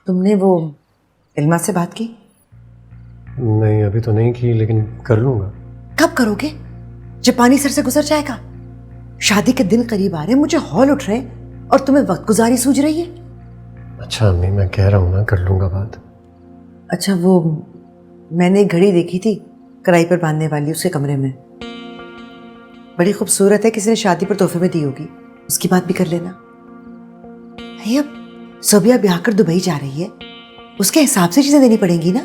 तुमने वो इल्मा से बात की? नहीं, अभी तो नहीं की, लेकिन कर लूंगा। कब करोगे जब पानी सर से गुजर जाएगा? शादी के दिन करीब आ रहे, मुझे हौल उठ रहे और तुम्हें वक्त गुजारी सूझ रही है। अच्छा अम्मी, मैं कह रहा हूँ ना, कर लूंगा बात। अच्छा, वो मैंने एक घड़ी देखी थी कढ़ाई पर बांधने वाली, उसके कमरे में। बड़ी खूबसूरत है, किसी ने शादी पर तोहफे में दी होगी। उसकी बात भी कर लेना। नहीं, अब सोबिया ब्याह कर दुबई जा रही है, उसके हिसाब से चीजें देनी पड़ेंगी ना।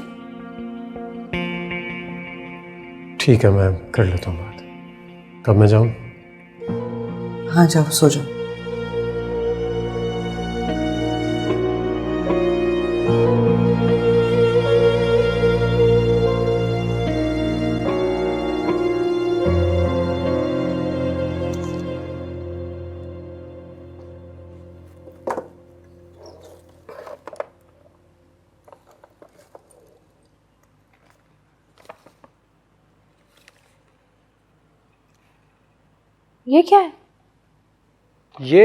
ठीक है, मैं कर लेता हूँ बात। कब मैं जाऊँ? हाँ जाओ, सो जाओ। ये क्या है? ये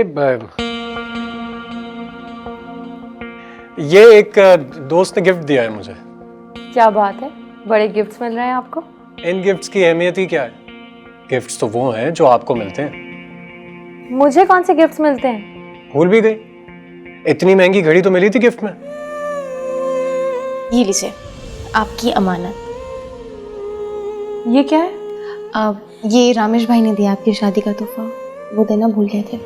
एक दोस्त ने गिफ्ट दिया है मुझे। क्या बात है, बड़े गिफ्ट्स मिल रहे हैं आपको। इन गिफ्ट्स की अहमियत ही क्या है? गिफ्ट्स तो वो हैं जो आपको मिलते हैं। मुझे कौन से गिफ्ट्स मिलते हैं? भूल भी गई? इतनी महंगी घड़ी तो मिली थी गिफ्ट में। ये लीजिए, आपकी अमानत। ये क्या है? अब ये रामेश भाई ने दिया आपकी शादी का तोहफा, वो देना भूल गए थे।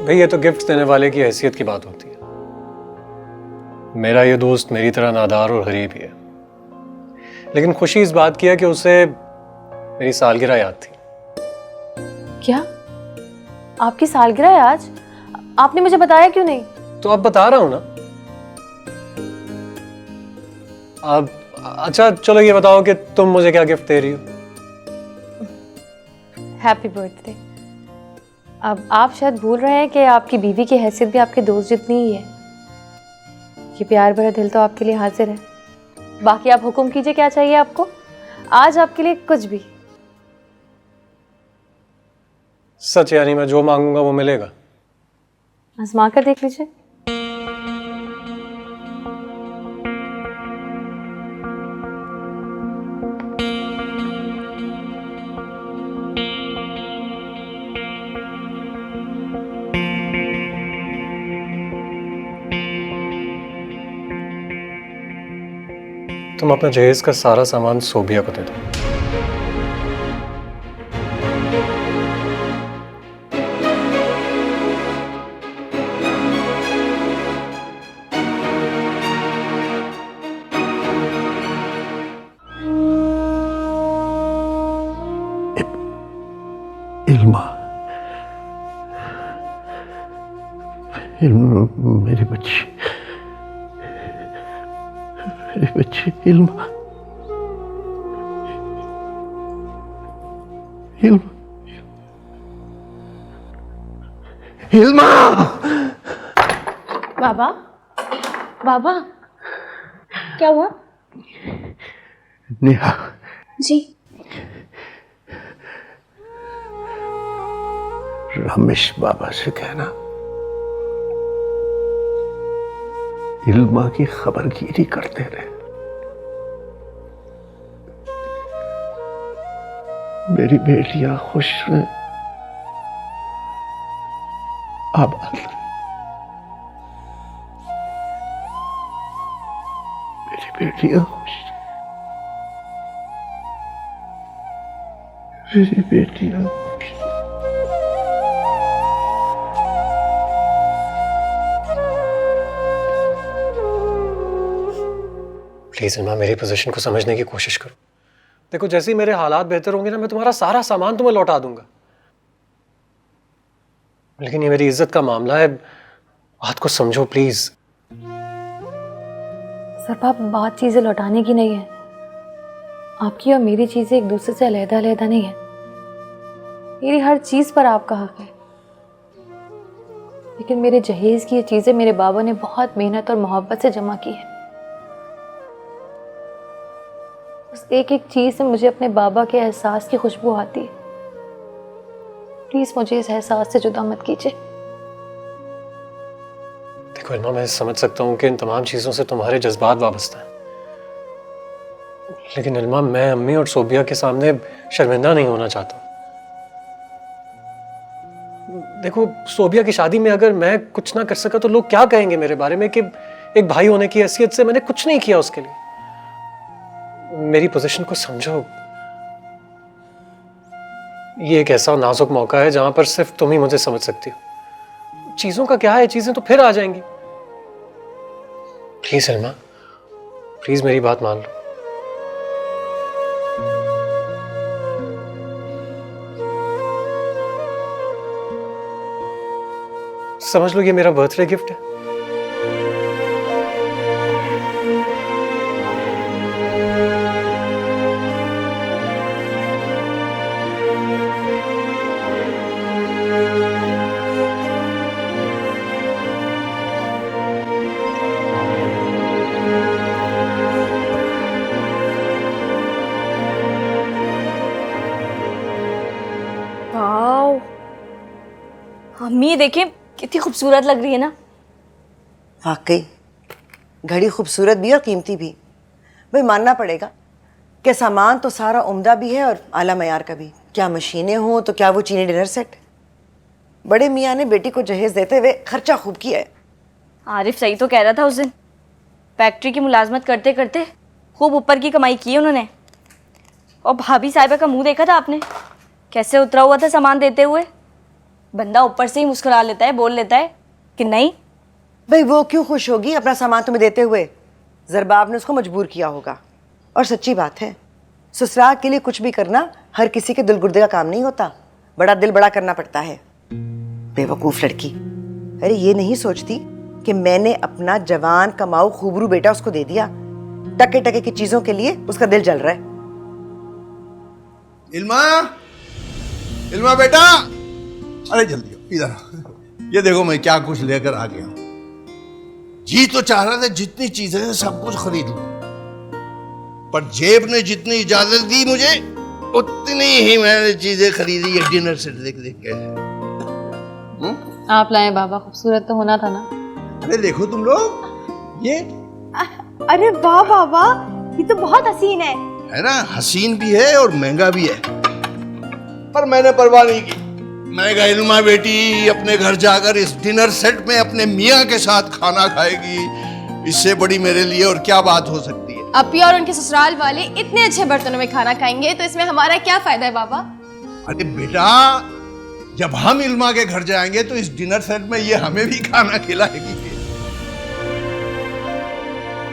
भाई, ये तो गिफ्ट देने वाले की हैसियत की बात होती है। मेरा ये दोस्त मेरी तरह नादार और गरीब ही है, लेकिन खुशी इस बात की है कि उसे मेरी सालगिरह याद थी। क्या आपकी सालगिरह है आज? आपने मुझे बताया क्यों नहीं? तो अब बता रहा हूं ना। अब अच्छा चलो, ये बताओ कि तुम मुझे क्या गिफ्ट दे रही हो? Happy birthday. अब आप शायद भूल रहे हैं कि आपकी बीवी की हैसियत भी आपके दोस्त जितनी ही है। ये प्यार भरा दिल तो आपके लिए हाजिर है। बाकी आप हुक्म कीजिए, क्या चाहिए आपको? आज आपके लिए कुछ भी। सच? यानी मैं जो मांगूंगा वो मिलेगा? आजमा कर देख लीजिए। तुम अपना जहेज का सारा सामान सोबिया को दे दो। इल्मा, इल्मा मेरी बच्ची, मेरी बच्ची इल्मा, इल्मा, इल्मा। बाबा, बाबा, क्या हुआ? नेहा, जी। रमेश बाबा से कहना इल्मा की खबरगिरी करते रहे। मेरी बेटियां खुश हैं, आबाद रहे। मेरी बेटियां खुश हैं, मेरी बेटियां खुश हैं। प्लीज इल्मा, मेरी पोजीशन को समझने की कोशिश करो। देखो, जैसे ही मेरे हालात बेहतर होंगे ना, मैं तुम्हारा सारा सामान तुम्हें लौटा दूंगा। लेकिन ये मेरी इज्जत का मामला है, बात को समझो प्लीज। सर पाप, बात चीजें लौटाने की नहीं है। आपकी और मेरी चीजें एक दूसरे से अलग अलग नहीं है। मेरी हर चीज पर आपका हक है, लेकिन मेरे जहेज की ये चीजें मेरे बाबा ने बहुत मेहनत और मोहब्बत से जमा की है। उस एक एक चीज से मुझे अपने बाबा के एहसास की खुशबू आती है। प्लीज मुझे इस एहसास से जुदा मत कीजिए। देखो इल्मा, मैं समझ सकता हूँ कि इन तमाम चीज़ों से तुम्हारे जज्बात वाबस्ता हैं, लेकिन इल्मा मैं अम्मी और सोबिया के सामने शर्मिंदा नहीं होना चाहता। देखो सोबिया की शादी में अगर मैं कुछ ना कर सका तो लोग क्या कहेंगे मेरे बारे में कि एक भाई होने की हैसियत से मैंने कुछ नहीं किया उसके लिए। मेरी पोजीशन को समझो, ये एक ऐसा नाजुक मौका है जहां पर सिर्फ तुम ही मुझे समझ सकती हो। चीजों का क्या है, चीजें तो फिर आ जाएंगी। प्लीज सलमा, प्लीज मेरी बात मान लो। समझ लो ये मेरा बर्थडे गिफ्ट है। वाओ, अम्मी देखिए कितनी खूबसूरत लग रही है ना। वाकई घड़ी खूबसूरत भी और कीमती भी। भाई मानना पड़ेगा कि सामान तो सारा उम्दा भी है और आला मयार का भी। क्या मशीनें हों तो क्या वो चीनी डिनर सेट। बड़े मियाँ ने बेटी को जहेज देते हुए खर्चा खूब किया है। आरिफ सही तो कह रहा था उस दिन, फैक्ट्री की मुलाजमत करते करते खूब ऊपर की कमाई की उन्होंने। और भाभी साहिबा का मुंह देखा था आपने, कैसे उतरा हुआ था सामान देते हुए। बंदा ऊपर से ही मुस्कुरा लेता है, बोल लेता है कि नहीं। भाई वो क्यों खुश होगी अपना सामान तुम्हें देते हुए? जरबाब ने उसको मजबूर किया होगा। और सच्ची बात है, ससुराल के लिए कुछ भी करना हर किसी के दिल गुर्दे का काम नहीं होता। बड़ा दिल बड़ा करना पड़ता है। बेवकूफ लड़की, अरे ये नहीं सोचती कि मैंने अपना जवान कमाऊ खूबरू बेटा उसको दे दिया। टके टके की चीजों के लिए उसका दिल जल रहा है। इल्मा, इल्मा बेटा, अरे जल्दी आओ, इधर आओ। ये देखो मैं क्या कुछ लेकर आ गया हूं। जी तो चाह रहा था जितनी चीजें हैं सब कुछ खरीद लूं, पर जेब ने जितनी इजाजत दी मुझे उतनी ही मैंने चीजें खरीदी। ये डिनर सेट देख देख के। आप लाए बाबा, खूबसूरत तो होना था ना। अरे देखो तुम लोग, ये अरे वाह बाबा, ये तो बहुत हसीन है ना, हसीन भी है और महंगा भी है, पर मैंने परवाह नहीं की। मैं कहा इल्मा बेटी अपने घर जाकर इस डिनर सेट में अपने मियाँ के साथ खाना खाएगी, इससे बड़ी मेरे लिए और क्या बात हो सकती है। अपी और उनके ससुराल वाले इतने अच्छे बर्तनों में खाना खाएंगे तो इसमें हमारा क्या फायदा है बाबा? अरे बेटा, जब हम इल्मा के घर जाएंगे तो इस डिनर सेट में ये हमें भी खाना खिलाएगी।